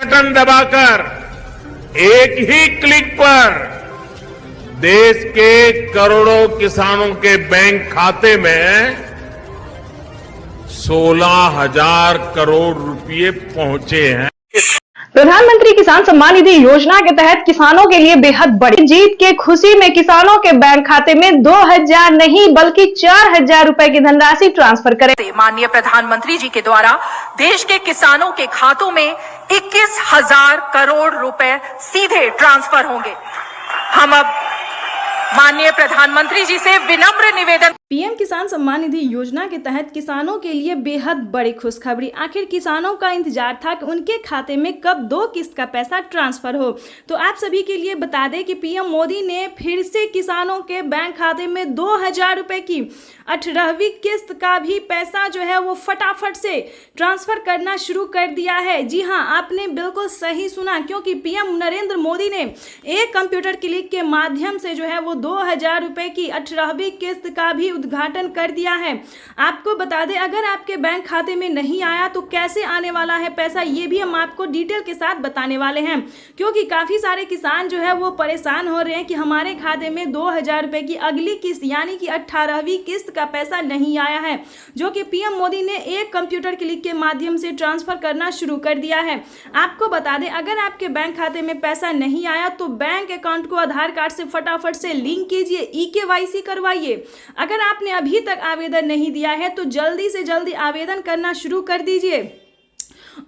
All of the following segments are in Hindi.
बटन दबाकर एक ही क्लिक पर देश के करोड़ों किसानों के बैंक खाते में 16,000 करोड़ रुपए पहुंचे हैं। प्रधानमंत्री किसान सम्मान निधि योजना के तहत किसानों के लिए बेहद बड़ी जीत के खुशी में किसानों के बैंक खाते में 2,000 नहीं बल्कि 4,000 रुपए की धनराशि ट्रांसफर करें। माननीय प्रधानमंत्री जी के द्वारा देश के किसानों के खातों में 21,000 करोड़ रुपए सीधे ट्रांसफर होंगे। हम अब माननीय प्रधानमंत्री जी से विनम्र निवेदन। पीएम किसान सम्मान निधि योजना के तहत किसानों के लिए बेहद बड़ी खुशखबरी। आखिर किसानों का इंतजार था कि उनके खाते में कब 2 किस्त का पैसा ट्रांसफर हो। तो आप सभी के लिए बता दें कि पीएम मोदी ने फिर से किसानों के बैंक खाते में 2,000 रुपए की 18वीं किस्त का भी पैसा जो है वो फटाफट से ट्रांसफर करना शुरू कर दिया है। जी हाँ, आपने बिल्कुल सही सुना, क्योंकि पीएम नरेंद्र मोदी ने एक कंप्यूटर क्लिक के माध्यम से जो है वो 2,000 रुपए की 18वीं किस्त का भी उद्घाटन कर दिया है। आपको बता दें, अगर आपके बैंक खाते में नहीं आया तो कैसे आने वाला है पैसा, ये भी हम आपको डिटेल के साथ बताने वाले हैं, क्योंकि काफी सारे किसान जो है वो परेशान हो रहे हैं कि हमारे खाते में 2,000 रुपए की अगली किस्त यानी कि 18वीं किस्त का पैसा नहीं आया है, जो कि पीएम मोदी ने एक कंप्यूटर क्लिक के माध्यम से ट्रांसफर करना शुरू कर दिया है। आपको बता दें, अगर आपके बैंक खाते में पैसा नहीं आया तो बैंक अकाउंट को आधार कार्ड से फटाफट से लिंक कीजिए, eKYC करवाइए। अगर आपने अभी तक आवेदन नहीं दिया है तो जल्दी से जल्दी आवेदन करना शुरू कर दीजिए।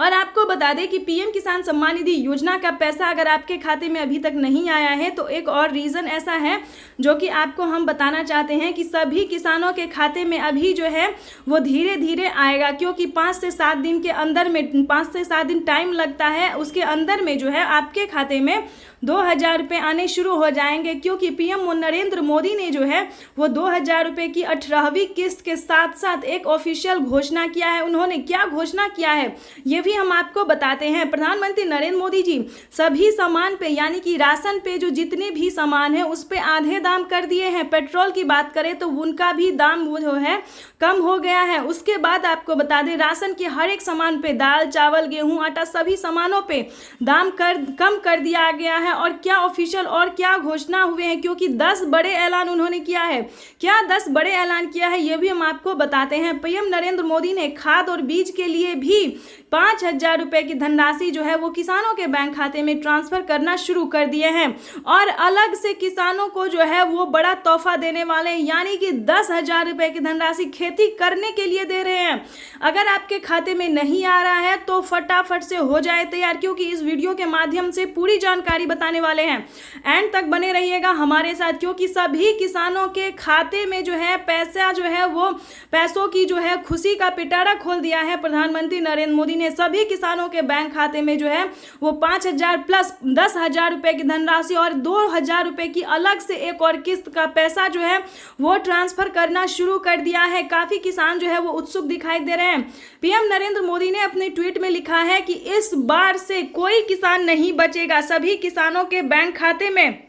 और आपको बता दें कि पीएम किसान सम्मान निधि योजना का पैसा अगर आपके खाते में अभी तक नहीं आया है तो एक और रीज़न ऐसा है जो कि आपको हम बताना चाहते हैं कि सभी किसानों के खाते में अभी जो है वो धीरे धीरे आएगा, क्योंकि 5 से 7 दिन के अंदर में 5 से 7 दिन टाइम लगता है, उसके अंदर में जो है आपके खाते में 2,000 रुपये आने शुरू हो जाएंगे, क्योंकि पीएम नरेंद्र मोदी ने जो है वो 2,000 रुपये की 18वीं किस्त के साथ साथ एक ऑफिशियल घोषणा किया है। उन्होंने क्या घोषणा किया है ये भी हम आपको बताते हैं। प्रधानमंत्री नरेंद्र मोदी जी सभी सामान पे यानी कि राशन पे जो जितने भी सामान है उस पे आधे दाम कर दिए हैं। पेट्रोल की बात करें तो उनका भी दाम वो जो है कम हो गया है। उसके बाद आपको बता दें, राशन के हर एक सामान पे दाल चावल गेहूं आटा सभी सामानों पे दाम कम कर दिया गया है। और क्या ऑफिशियल और क्या घोषणा हुए हैं, क्योंकि 10 बड़े ऐलान उन्होंने किया है। क्या 10 बड़े ऐलान किया है ये भी हम आपको बताते हैं। पीएम नरेंद्र मोदी ने खाद और बीज के लिए भी 5,000 रुपए की धनराशि जो है वो किसानों के बैंक खाते में ट्रांसफर करना शुरू कर दिए हैं। और अलग से किसानों को जो है वो बड़ा तोहफा देने वाले हैं, यानी कि 10,000 रुपए की धनराशि खेती करने के लिए दे रहे हैं। अगर आपके खाते में नहीं आ रहा है तो फटाफट से हो जाए तैयार, क्योंकि इस वीडियो के माध्यम से पूरी जानकारी बताने वाले हैं। एंड तक बने रहिएगा हमारे साथ, क्योंकि सभी किसानों के खाते में जो है पैसा जो है वो पैसों की जो है खुशी का पिटारा खोल दिया है प्रधानमंत्री नरेंद्र मोदी ने। सभी किसानों के बैंक खाते में जो है वो 5,000 प्लस 10,000 रुपए की धनराशि और 2,000 रुपए की अलग से एक और किस्त का पैसा जो है वो ट्रांसफर करना शुरू कर दिया है। काफी किसान जो है वो उत्सुक दिखाई दे रहे हैं। पीएम नरेंद्र मोदी ने अपने ट्वीट में लिखा है कि इस बार से कोई किसान नहीं बचेगा, सभी किसानों के बैंक खाते में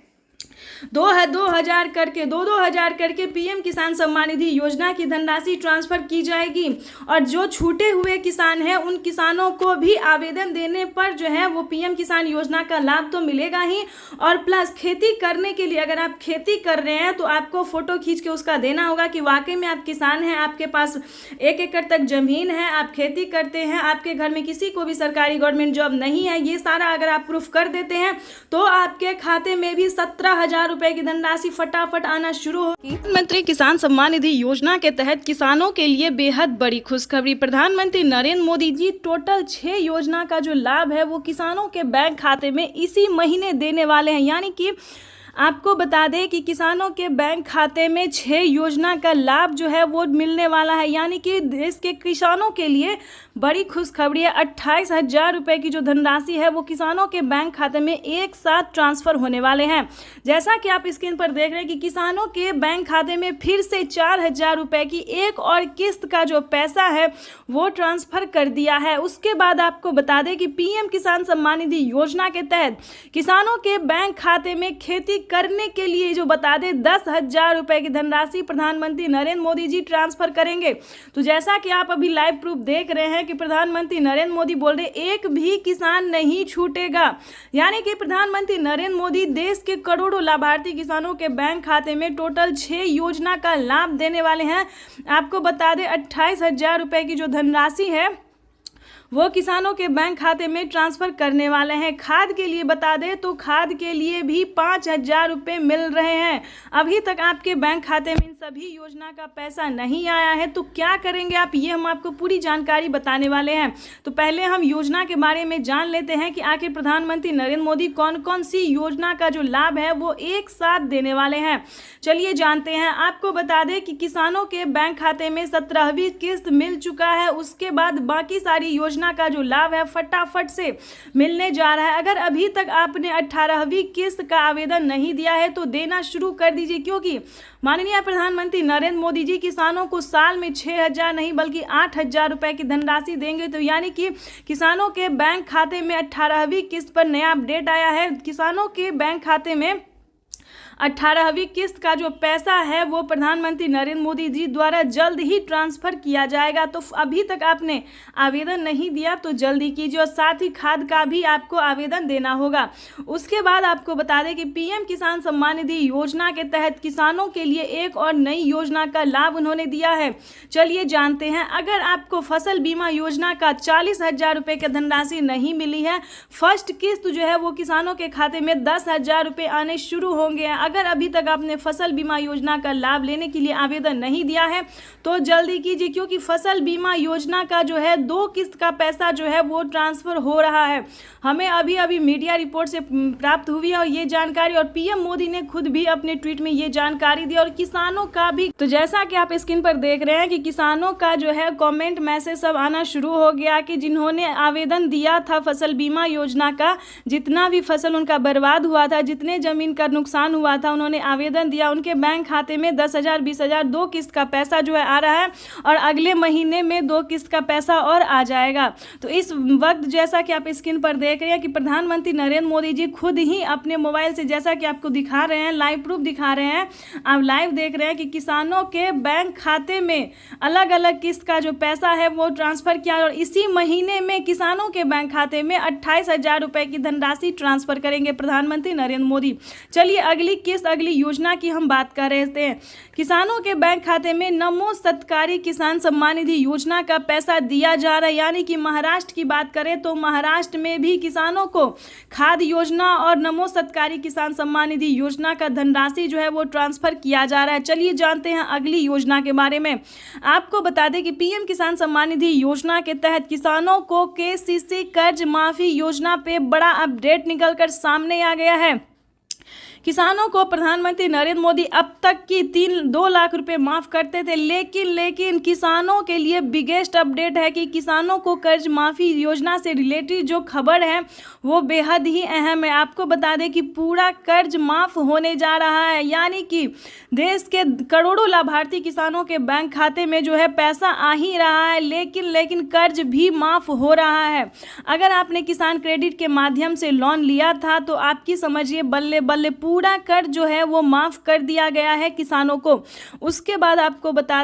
2,000 करके 2,000 करके पीएम किसान सम्मान निधि योजना की धनराशि ट्रांसफर की जाएगी। और जो छूटे हुए किसान हैं उन किसानों को भी आवेदन देने पर जो है वो पीएम किसान योजना का लाभ तो मिलेगा ही, और प्लस खेती करने के लिए अगर आप खेती कर रहे हैं तो आपको फोटो खींच के उसका देना होगा कि वाकई में आप किसान हैं, आपके पास 1 एकड़ तक जमीन है, आप खेती करते हैं, आपके घर में किसी को भी सरकारी गवर्नमेंट जॉब नहीं है। ये सारा अगर आप प्रूफ कर देते हैं तो आपके खाते में भी 17,000 रुपए की धनराशि फटाफट आना शुरू होगी। प्रधानमंत्री किसान सम्मान निधि योजना के तहत किसानों के लिए बेहद बड़ी खुशखबरी। प्रधानमंत्री नरेंद्र मोदी जी टोटल 6 योजना का जो लाभ है वो किसानों के बैंक खाते में इसी महीने देने वाले हैं। यानी कि आपको बता दें कि किसानों के बैंक खाते में 6 योजना का लाभ जो है वो मिलने वाला है, यानी कि देश के किसानों के लिए बड़ी खुशखबरी है। 28,000 रुपए की जो धनराशि है वो किसानों के बैंक खाते में एक साथ ट्रांसफर होने वाले हैं। जैसा कि आप स्क्रीन पर देख रहे हैं कि किसानों के बैंक खाते में फिर से 4,000 रुपए की एक और किस्त का जो पैसा है वो ट्रांसफर कर दिया है। उसके बाद आपको बता दें कि पीएम किसान सम्मान निधि योजना के तहत किसानों के बैंक खाते में खेती करने के लिए जो बता दें 10,000 रुपए की धनराशि प्रधानमंत्री नरेंद्र मोदी जी ट्रांसफर करेंगे। तो जैसा कि आप अभी लाइव प्रूफ देख रहे हैं कि प्रधानमंत्री नरेंद्र मोदी बोल रहे एक भी किसान नहीं छूटेगा, यानी कि प्रधानमंत्री नरेंद्र मोदी देश के करोड़ों लाभार्थी किसानों के बैंक खाते में टोटल 6 योजना का लाभ देने वाले हैं। आपको बता दें 28,000 रुपए की जो धनराशि है वो किसानों के बैंक खाते में ट्रांसफर करने वाले हैं। खाद के लिए बता दें तो खाद के लिए भी 5,000 रुपये मिल रहे हैं। अभी तक आपके बैंक खाते में इन सभी योजना का पैसा नहीं आया है, तो क्या करेंगे आप, ये हम आपको पूरी जानकारी बताने वाले हैं। तो पहले हम योजना के बारे में जान लेते हैं कि आखिर प्रधानमंत्री नरेंद्र मोदी कौन कौन सी योजना का जो लाभ है वो एक साथ देने वाले हैं। चलिए जानते हैं। आपको बता दें कि किसानों के बैंक खाते में 17वीं किस्त मिल चुका है, उसके बाद बाकी सारी योजना का जो लाभ है फटाफट से मिलने जा रहा है। अगर अभी तक आपने 18वीं किस्त का आवेदन नहीं दिया है तो देना शुरू कर दीजिए, क्योंकि माननीय प्रधानमंत्री नरेंद्र मोदी जी किसानों को साल में 6,000 नहीं बल्कि 8,000 रुपए की धनराशि देंगे। तो यानी कि किसानों के बैंक खाते में 18वीं किस्त पर नया अपडेट आया है। किसानों के बैंक खाते में 18वीं किस्त का जो पैसा है वो प्रधानमंत्री नरेंद्र मोदी जी द्वारा जल्द ही ट्रांसफर किया जाएगा। तो अभी तक आपने आवेदन नहीं दिया तो जल्दी कीजिए, और साथ ही खाद का भी आपको आवेदन देना होगा। उसके बाद आपको बता दें कि पीएम किसान सम्मान निधि योजना के तहत किसानों के लिए एक और नई योजना का लाभ उन्होंने दिया है। चलिए जानते हैं। अगर आपको फसल बीमा योजना का 40,000 रुपये की धनराशि नहीं मिली है, फर्स्ट किस्त जो है वो किसानों के खाते में 10,000 रुपये आने शुरू होंगे। अगर अभी तक आपने फसल बीमा योजना का लाभ लेने के लिए आवेदन नहीं दिया है तो जल्दी कीजिए, क्योंकि फसल बीमा योजना का जो है 2 किस्त का पैसा जो है वो ट्रांसफर हो रहा है। हमें अभी अभी मीडिया रिपोर्ट से प्राप्त हुई है और ये जानकारी, और पीएम मोदी ने खुद भी अपने ट्वीट में ये जानकारी दी, और किसानों का भी। तो जैसा कि आप स्क्रीन पर देख रहे हैं कि किसानों का जो है कमेंट मैसेज सब आना शुरू हो गया कि जिन्होंने आवेदन दिया था फसल बीमा योजना का, जितना भी फसल उनका बर्बाद हुआ था, जितने जमीन का नुकसान हुआ था, उन्होंने आवेदन दिया, उनके बैंक खाते में 10,000 20,000 2 किस्त का पैसा जो है आ रहा है, और अगले महीने में 2 किस्त का पैसा और आ जाएगा। तो इस वक्त जैसा कि आप स्क्रीन पर देख रहे हैं कि प्रधानमंत्री नरेंद्र मोदी जी खुद ही अपने मोबाइल से, जैसा कि आपको दिखा रहे हैं, लाइव प्रूफ दिखा रहे हैं, आप लाइव देख रहे हैं कि किसानों के बैंक खाते में अलग अलग किस्त का जो पैसा है वो ट्रांसफर किया, और इसी महीने में किसानों के बैंक खाते में 28,000 रुपये की धनराशि ट्रांसफर करेंगे प्रधानमंत्री नरेंद्र मोदी। चलिए अगली योजना की हम बात कर रहे थे। किसानों के बैंक खाते में नमो सत्कारी किसान सम्मान निधि योजना का पैसा दिया जा रहा है, यानी कि महाराष्ट्र की बात करें तो महाराष्ट्र में भी किसानों को खाद योजना और नमो सत्कारी किसान सम्मान निधि योजना का धनराशि जो है वो ट्रांसफर किया जा रहा है। चलिए जानते हैं अगली योजना के बारे में। आपको बता दें कि पीएम किसान सम्मान निधि योजना के तहत किसानों को केसीसी कर्ज माफी योजना पे बड़ा अपडेट निकलकर सामने आ गया है। किसानों को प्रधानमंत्री नरेंद्र मोदी अब तक की 2 लाख रुपए माफ करते थे, लेकिन किसानों के लिए बिगेस्ट अपडेट है कि किसानों को कर्ज माफी योजना से रिलेटेड जो खबर है वो बेहद ही अहम है। आपको बता दें कि पूरा कर्ज माफ होने जा रहा है, यानी कि देश के करोड़ों लाभार्थी किसानों के बैंक खाते में जो है पैसा आ ही रहा है, लेकिन कर्ज भी माफ हो रहा है। अगर आपने किसान क्रेडिट के माध्यम से लोन लिया था तो आपकी समझिए बल्ले बल्ले पूरा कर्ज जो है वो माफ कर दिया गया है किसानों को। उसके बाद आपको बता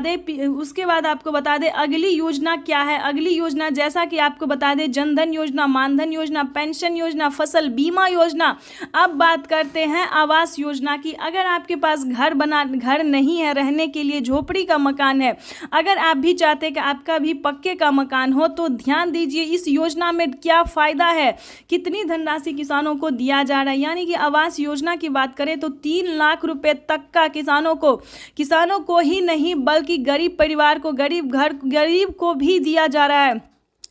दें अगली योजना क्या है। अगली योजना जैसा कि आपको बता दें जनधन योजना, मानधन योजना, पेंशन योजना, फसल बीमा योजना। अब बात करते हैं आवास योजना की। अगर आपके पास घर नहीं है रहने के लिए, झोपड़ी का मकान है, अगर आप भी चाहते हैं कि आपका भी पक्के का मकान हो तो ध्यान दीजिए इस योजना में क्या फायदा है, कितनी धनराशि किसानों को दिया जा रहा है। यानी कि आवास योजना की बात करें तो 3 लाख रुपए तक का किसानों को ही नहीं बल्कि गरीब परिवार को, गरीब को भी दिया जा रहा है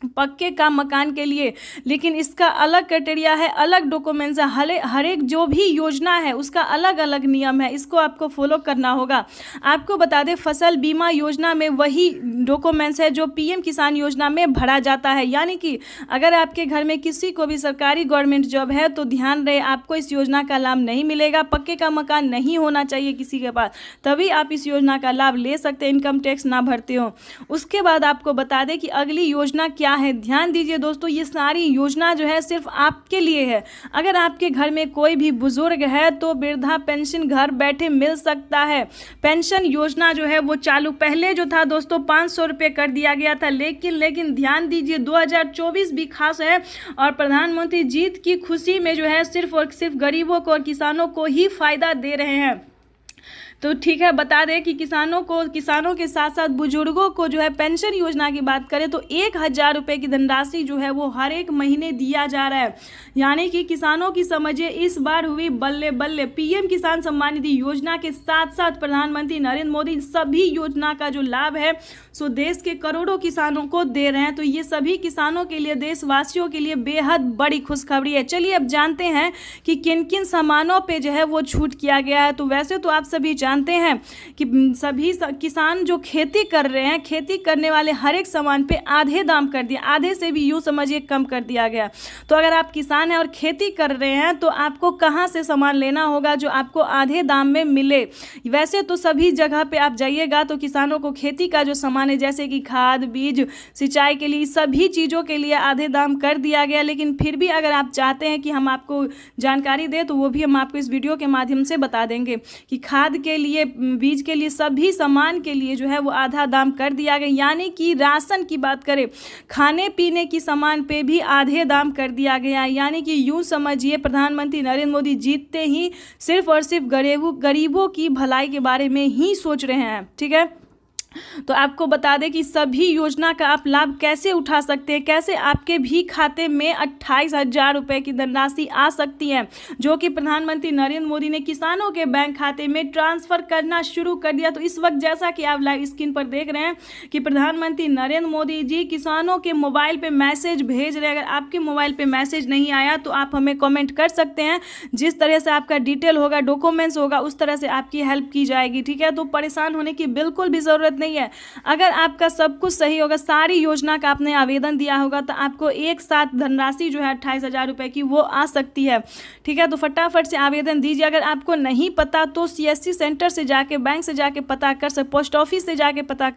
पक्के का मकान के लिए। लेकिन इसका अलग क्राइटेरिया है, अलग डॉक्यूमेंट्स है, हर एक जो भी योजना है उसका अलग अलग नियम है, इसको आपको फॉलो करना होगा। आपको बता दें फसल बीमा योजना में वही डॉक्यूमेंट्स है जो पीएम किसान योजना में भरा जाता है। यानी कि अगर आपके घर में किसी को भी सरकारी गवर्नमेंट जॉब है तो ध्यान रहे आपको इस योजना का लाभ नहीं मिलेगा। पक्के का मकान नहीं होना चाहिए किसी के पास, तभी आप इस योजना का लाभ ले सकते हैं, इनकम टैक्स ना भरते हो। उसके बाद आपको बता दें कि अगली योजना क्या क्या है, ध्यान दीजिए दोस्तों, ये सारी योजना जो है सिर्फ आपके लिए है। अगर आपके घर में कोई भी बुजुर्ग है तो वृद्धा पेंशन घर बैठे मिल सकता है। पेंशन योजना जो है वो चालू पहले जो था दोस्तों 500 रुपये कर दिया गया था, लेकिन ध्यान दीजिए 2024 भी खास है और प्रधानमंत्री जीत की खुशी में जो है सिर्फ और सिर्फ गरीबों को और किसानों को ही फायदा दे रहे हैं। तो ठीक है, बता दें कि किसानों के साथ साथ बुजुर्गों को जो है पेंशन योजना की बात करें तो 1000 रुपये की धनराशि जो है वो हर एक महीने दिया जा रहा है। यानी कि किसानों की समझिए इस बार हुई बल्ले बल्ले। पीएम किसान सम्मान निधि योजना के साथ साथ प्रधानमंत्री नरेंद्र मोदी सभी योजना का जो लाभ है सो देश के करोड़ों किसानों को दे रहे हैं। तो ये सभी किसानों के लिए, देशवासियों के लिए बेहद बड़ी खुशखबरी है। चलिए अब जानते हैं कि किन किन सामानों पे जो है वो छूट किया गया है। तो वैसे तो आप सभी जानते हैं कि सभी किसान जो खेती कर रहे हैं, खेती करने वाले हर एक सामान पे आधे दाम कर दिया, आधे से भी यूँ समझिए कम कर दिया गया। तो अगर आप किसान हैं और खेती कर रहे हैं तो आपको कहाँ से सामान लेना होगा जो आपको आधे दाम में मिले। वैसे तो सभी जगह पे आप जाइएगा तो किसानों को खेती का जो सामान है जैसे कि खाद, बीज, सिंचाई के लिए सभी चीज़ों के लिए आधे दाम कर दिया गया। लेकिन फिर भी अगर आप चाहते हैं कि हम आपको जानकारी दें तो वो भी हम आपको इस वीडियो के माध्यम से बता देंगे कि खाद के लिए, बीज के लिए, सभी सामान के लिए जो है वो आधा दाम कर दिया गया। यानी कि राशन की बात करें, खाने पीने की सामान पे भी आधे दाम कर दिया गया। यानी कि यूँ समझिए प्रधानमंत्री नरेंद्र मोदी जीतते ही सिर्फ और सिर्फ गरीबों की भलाई के बारे में ही सोच रहे हैं। ठीक है, तो आपको बता दें कि सभी योजना का आप लाभ कैसे उठा सकते हैं, कैसे आपके भी खाते में 28,000 रुपये की धनराशि आ सकती है जो कि प्रधानमंत्री नरेंद्र मोदी ने किसानों के बैंक खाते में ट्रांसफ़र करना शुरू कर दिया। तो इस वक्त जैसा कि आप लाइव स्क्रीन पर देख रहे हैं कि प्रधानमंत्री नरेंद्र मोदी जी किसानों के मोबाइल पे मैसेज भेज रहे हैं। अगर आपके मोबाइल पे मैसेज नहीं आया तो आप हमें कमेंट कर सकते हैं, जिस तरह से आपका डिटेल होगा, डॉक्यूमेंट्स होगा, उस तरह से आपकी हेल्प की जाएगी। ठीक है, तो परेशान होने की बिल्कुल भी ज़रूरत नहीं है। अगर आपका सब कुछ सही होगा, सारी योजना का आपने आवेदन दिया होगा तो आपको एक साथ धनराशि जो है 28,000 रुपये की वो आ सकती है। ठीक है, तो फटाफट से आवेदन दीजिए। अगर आपको नहीं पता तो CSC सेंटर से जाके, बैंक से जाके पता कर सकते, पोस्ट ऑफिस से जाके पता कर